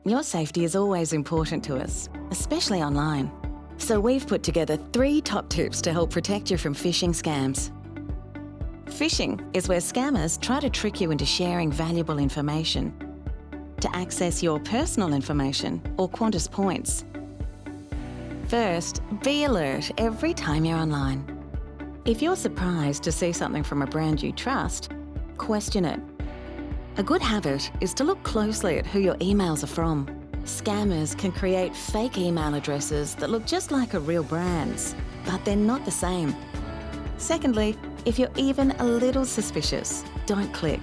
Your safety is always important to us, especially online. So we've put together 3 top tips to help protect you from phishing scams. Phishing is where scammers try to trick you into sharing valuable information to access your personal information or Qantas points. First, be alert every time you're online. If you're surprised to see something from a brand you trust, question it. A good habit is to look closely at who your emails are from. Scammers can create fake email addresses that look just like a real brand's, but they're not the same. Secondly, if you're even a little suspicious, don't click.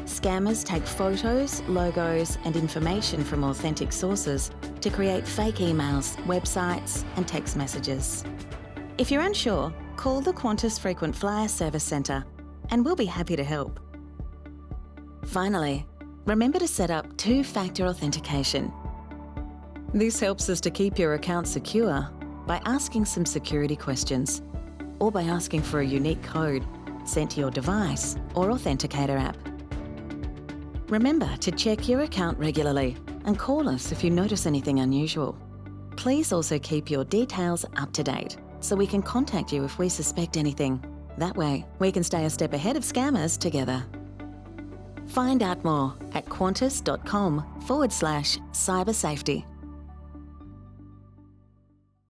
Scammers take photos, logos, and information from authentic sources to create fake emails, websites, and text messages. If you're unsure, call the Qantas Frequent Flyer Service Centre and we'll be happy to help. Finally, remember to set up 2-factor authentication. This helps us to keep your account secure by asking some security questions or by asking for a unique code sent to your device or authenticator app. Remember to check your account regularly and call us if you notice anything unusual. Please also keep your details up to date so we can contact you if we suspect anything. That way, we can stay a step ahead of scammers together. Find out more at qantas.com/cybersafety.